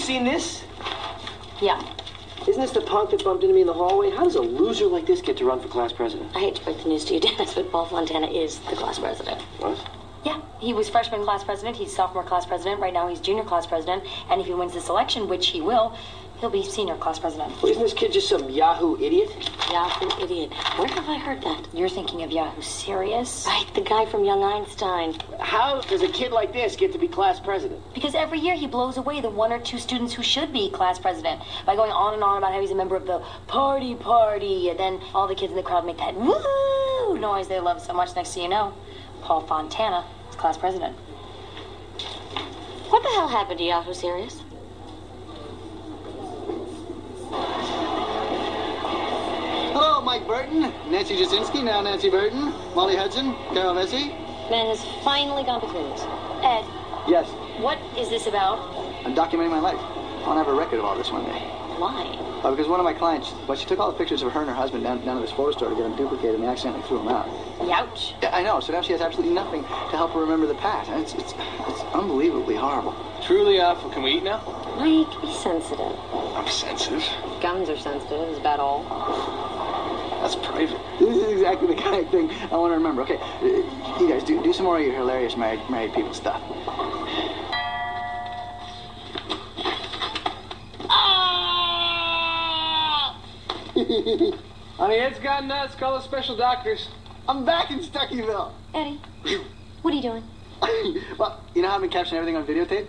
seen this? Yeah. Isn't this the punk that bumped into me in the hallway? How does a loser like this get to run for class president? I hate to break the news to you, Dennis, but Paul Fontana is the class president. What? Yeah, he was freshman class president, he's sophomore class president, right now he's junior class president, and if he wins this election, which he will, he'll be senior class president. Well, isn't this kid just some Yahoo idiot? Yahoo idiot. Where have I heard that? You're thinking of Yahoo Serious? Right, the guy from Young Einstein. How does a kid like this get to be class president? Because every year he blows away the one or two students who should be class president by going on and on about how he's a member of the party, and then all the kids in the crowd make that woo noise they love so much. Next thing you know, Paul Fontana is class president. What the hell happened to Yahoo Serious? Hello, Mike Burton, Nancy Jasinski, now Nancy Burton, Molly Hudson, Carol Vesey. Man has finally gone between us. Ed, Yes, what is this about? I'm documenting my life. I want to have a record of all this one day. Why? Because one of my clients, well, she took all the pictures of her and her husband down to this photo store to get them duplicated, and they accidentally threw them out. Youch. Yeah, I know, so now she has absolutely nothing to help her remember the past. And it's unbelievably horrible. Truly awful. Can we eat now? Mike, be sensitive. I'm sensitive. Guns are sensitive, is about all. That's private. This is exactly the kind of thing I want to remember. Okay, you guys, do some more of your hilarious married people stuff. Honey, Ed's got nuts. Call the special doctors. I'm back in Stuckyville. Eddie, what are you doing? Well, you know how I've been capturing everything on videotape?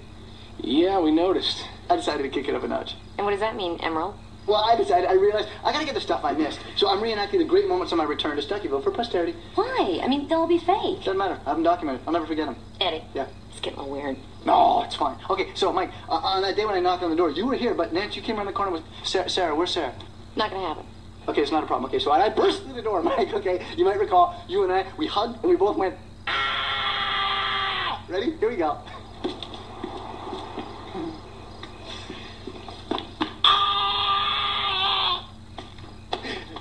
Yeah, we noticed. I decided to kick it up a notch. And what does that mean, Emerald? Well, I realized I gotta get the stuff I missed. So I'm reenacting the great moments on my return to Stuckyville for posterity. Why? I mean, they'll all be fake. Doesn't matter. I have them documented. I'll never forget them. Eddie. Yeah. It's getting a little weird. No, it's fine. Okay, so Mike, on that day when I knocked on the door, you were here, but Nancy, you came around the corner with Sarah. Where's Sarah? Not gonna happen. Okay, it's not a problem. Okay, so I burst through the door, Mike. Okay, you might recall, you and I, we hugged and we both went, ah! Ready? Here we go. Ah!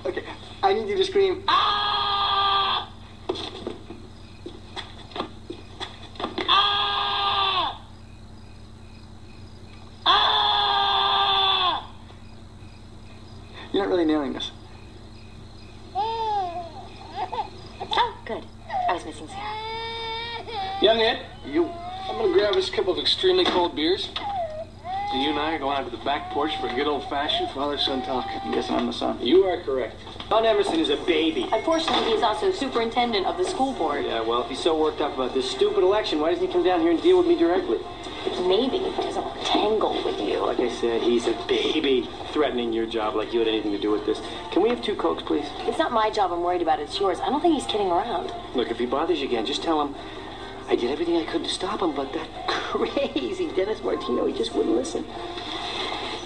Okay, I need you to scream, ah! Ah! Ah! You're not really nailing this. Oh, good. I was missing Sarah. Young Ed, You. I'm gonna grab us a couple of extremely cold beers. And you and I are going out to the back porch for a good old-fashioned father-son talk. I'm guessing I'm the son. You are correct. Don Emerson is a baby. Unfortunately, he's also superintendent of the school board. Yeah, well, if he's so worked up about this stupid election, why doesn't he come down here and deal with me directly? Maybe if he doesn't tangle with you. Like I said, he's a baby. Threatening your job like you had anything to do with this. Can we have 2 Cokes, please? It's not my job I'm worried about, it's yours. I don't think he's kidding around. Look, if he bothers you again, just tell him I did everything I could to stop him, but that crazy Dennis Martino, he just wouldn't listen.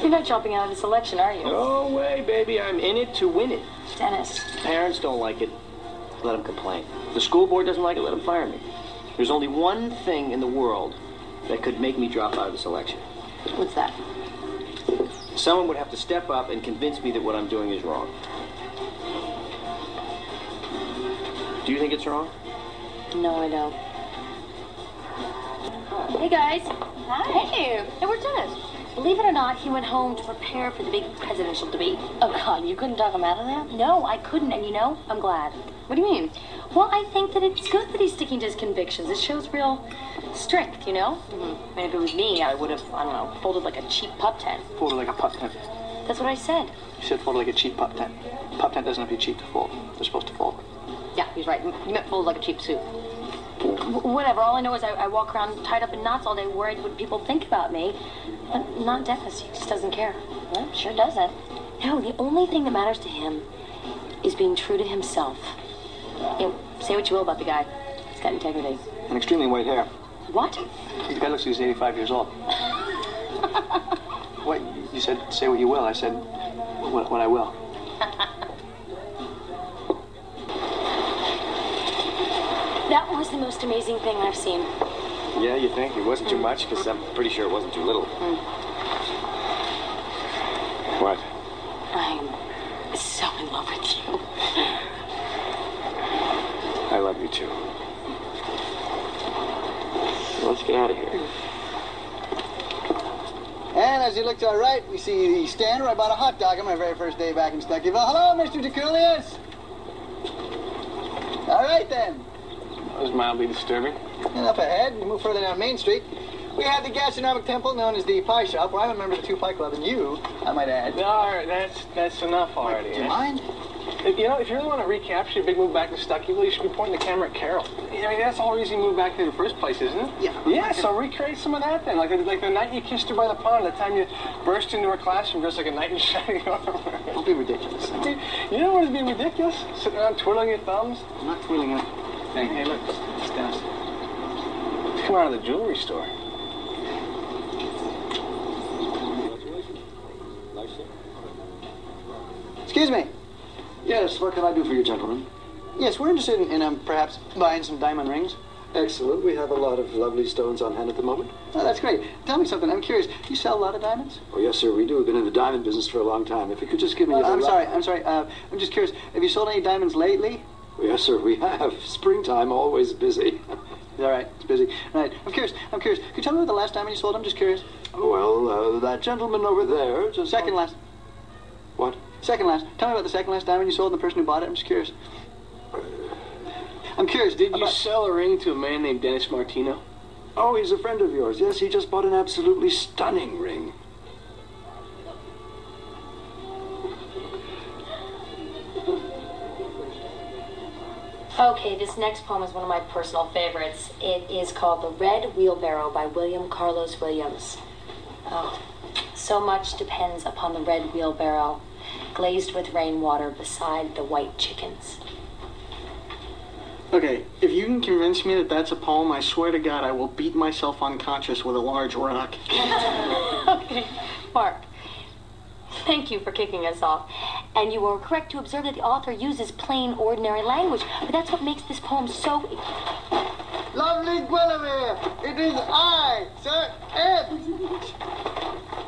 You're not jumping out of this election, are you? No way, baby. I'm in it to win it. Dennis. Parents don't like it. Let them complain. The school board doesn't like it. Let them fire me. There's only one thing in the world that could make me drop out of this election. What's that? Someone would have to step up and convince me that what I'm doing is wrong. Do you think it's wrong? No, I don't. Hey, guys. Hi. Hey. Hey, where's Dennis? Believe it or not, he went home to prepare for the big presidential debate. Oh, God, you couldn't talk him out of that? No, I couldn't, and you know, I'm glad. What do you mean? Well, I think that it's good that he's sticking to his convictions. It shows real strength, you know? Mm-hmm. And if it was me, I would have, I don't know, folded like a cheap pup tent. Folded like a pup tent. That's what I said. You said folded like a cheap pup tent. Pup tent doesn't have to be cheap to fold. They're supposed to fold. Yeah, he's right. You meant folded like a cheap suit. Whatever. All I know is I walk around tied up in knots all day worried what people think about me. But not Dennis. He just doesn't care. Well, sure doesn't. No, the only thing that matters to him is being true to himself. You know, say what you will about the guy. He's got integrity. And extremely white hair. What? The guy looks like he's 85 years old. What? You said, say what you will. I said, what I will. That was the most amazing thing I've seen. Yeah, you think? It wasn't too much? Because I'm pretty sure it wasn't too little. What? I'm so in love with you. I love you too. Let's get out of here. And as you look to our right, we see the stand where I bought a hot dog on my very first day back in Stuckyville. Hello, Mr. DeCoulius. All right, then. That was mildly disturbing. And up ahead, you move further down Main Street, we have the gastronomic temple known as the Pie Shop, where I'm a member of the 2 Pie Club, and you, I might add. All right, that's enough already. Do you mind? You know, if you really want to recapture your big move back to Stuckyville, you should be pointing the camera at Carol. I mean, that's the whole reason you moved back there in the first place, isn't it? Yeah. Yeah, so recreate some of that then. Like the night you kissed her by the pond, the time you burst into her classroom dressed like a knight in shining armor. Don't be ridiculous. Dude, you know what is being ridiculous? Sitting around twiddling your thumbs? I'm not twirling it. Hey, look. It's downstairs. It's come out of the jewelry store. Excuse me. Yes, what can I do for you, gentlemen? Yes, we're interested in perhaps buying some diamond rings. Excellent. We have a lot of lovely stones on hand at the moment. Oh, that's great. Tell me something. I'm curious. You sell a lot of diamonds? Oh, yes, sir, we do. We've been in the diamond business for a long time. If you could just give me a... I'm sorry. I'm just curious. Have you sold any diamonds lately? Oh, yes, sir, we have. Springtime, always busy. All right, it's busy. All right, I'm curious. Could you tell me what the last diamond you sold? I'm just curious. Oh, well, that gentleman over there just... Second last. What? Second last. Tell me about the second last diamond you sold and the person who bought it. I'm just curious. I'm curious. Did you sell a ring to a man named Dennis Martino? Oh, he's a friend of yours. Yes, he just bought an absolutely stunning ring. Okay, this next poem is one of my personal favorites. It is called The Red Wheelbarrow by William Carlos Williams. Oh, so much depends upon the red wheelbarrow, glazed with rainwater beside the white chickens. Okay, if you can convince me that that's a poem, I swear to God I will beat myself unconscious with a large rock. Okay, Mark, thank you for kicking us off. And you were correct to observe that the author uses plain, ordinary language, but that's what makes this poem so... Lovely Guinevere, it is I, Sir Ed.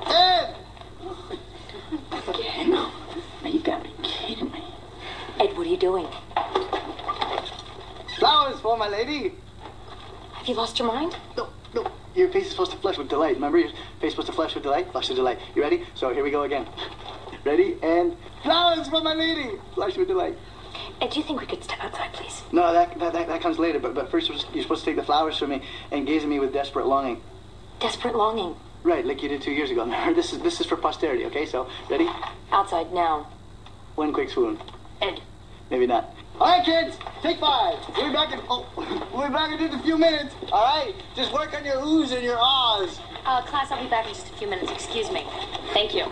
Ed! Again? Now, you gotta be kidding me. Ed, what are you doing? Flowers for my lady. Have you lost your mind? No. Your face is supposed to flush with delight. Remember, your face is supposed to flush with delight? Flush with delight. You ready? So here we go again. Ready? And flowers for my lady. Flush with delight. Ed, do you think we could step outside, please? No, that comes later. But first, you're supposed to take the flowers from me and gaze at me with desperate longing. Desperate longing. Right, like you did 2 years ago. Remember, this is for posterity. Okay, so ready? Outside now. One quick swoon. Ed. Maybe not. All right, kids, take 5. We'll be back in just a few minutes. All right, just work on your oohs and your ahs. Class, I'll be back in just a few minutes. Excuse me. Thank you.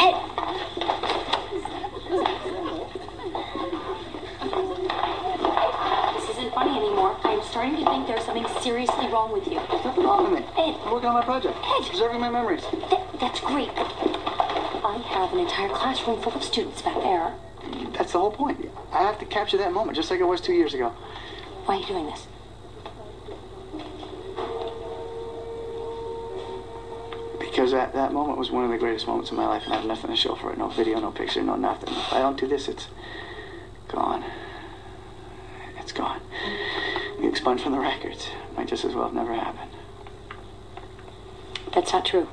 Ed. This isn't funny anymore. I'm starting to think there's something seriously wrong with you. There's nothing wrong with me. Ed. I'm working on my project. Ed. Preserving my memories. That's great. I have an entire classroom full of students back there. That's the whole point. I have to capture that moment, just like it was 2 years ago. Why are you doing this? Because that moment was one of the greatest moments of my life, and I have nothing to show for it. No video, no picture, no nothing. If I don't do this, it's gone. It's gone. Be expunged from the records. Might just as well have never happened. That's not true.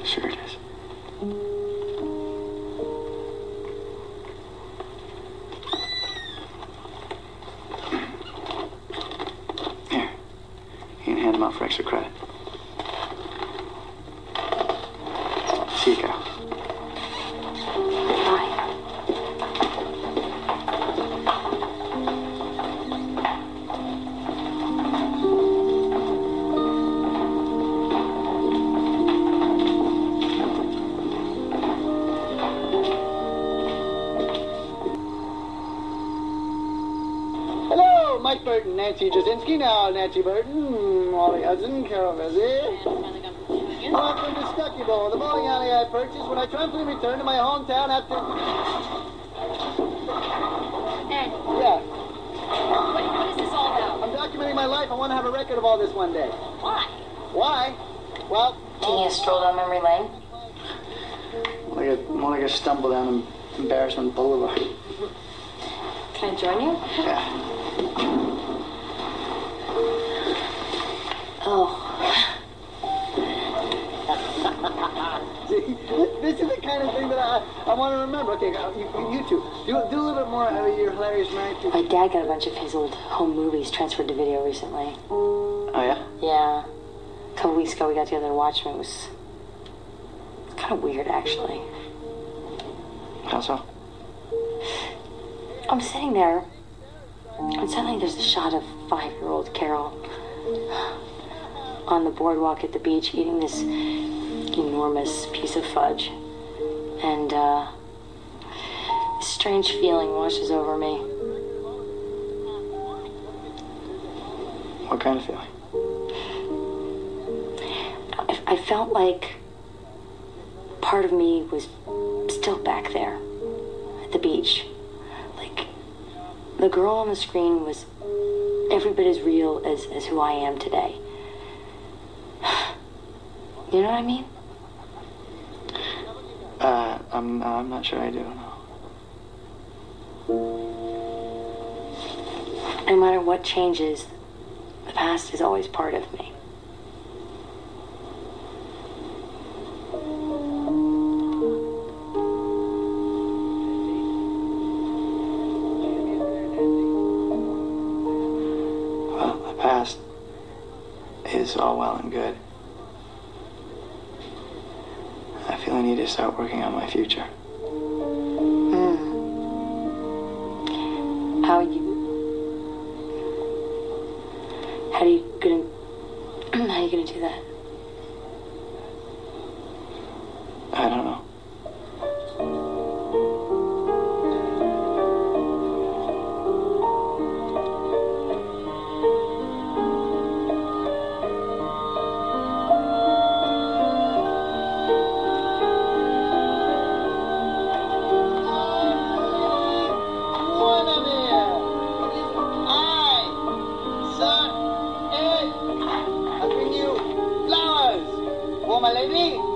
Sure it is. Here. You can hand them out for extra credit. See you, Carol. Bye. Hello, Mike Burton, Nancy Jasinski. Now, Nancy Burton, Molly Hudson, Carol Vezzi. Welcome to Stuckyville, the bowling alley I purchased when I triumphantly returned to my hometown after... Ed, Yeah, what is this all about? I'm documenting my life. I want to have a record of all this one day. Why? Why? Well, Taking a stroll down memory lane? more like a stumble down Embarrassment Boulevard. Should I join you? Yeah. Oh. See, this is the kind of thing that I want to remember. Okay, you two, do a little bit more of your hilarious married people. My dad got a bunch of his old home movies transferred to video recently. Oh, yeah? Yeah. A couple weeks ago we got together to watch them. It was kind of weird, actually. How so? I'm sitting there, and suddenly there's a shot of 5-year-old Carol on the boardwalk at the beach eating this enormous piece of fudge. And this strange feeling washes over me. What kind of feeling? I felt like part of me was still back there at the beach. Like the girl on the screen was every bit as real as who I am today. You know what I mean? I'm not sure I do, no. No matter what changes, the past is always part of me. Well, the past is all well and good. I feel I need to start working on my future. How are you gonna do that? I don't know. For my lady.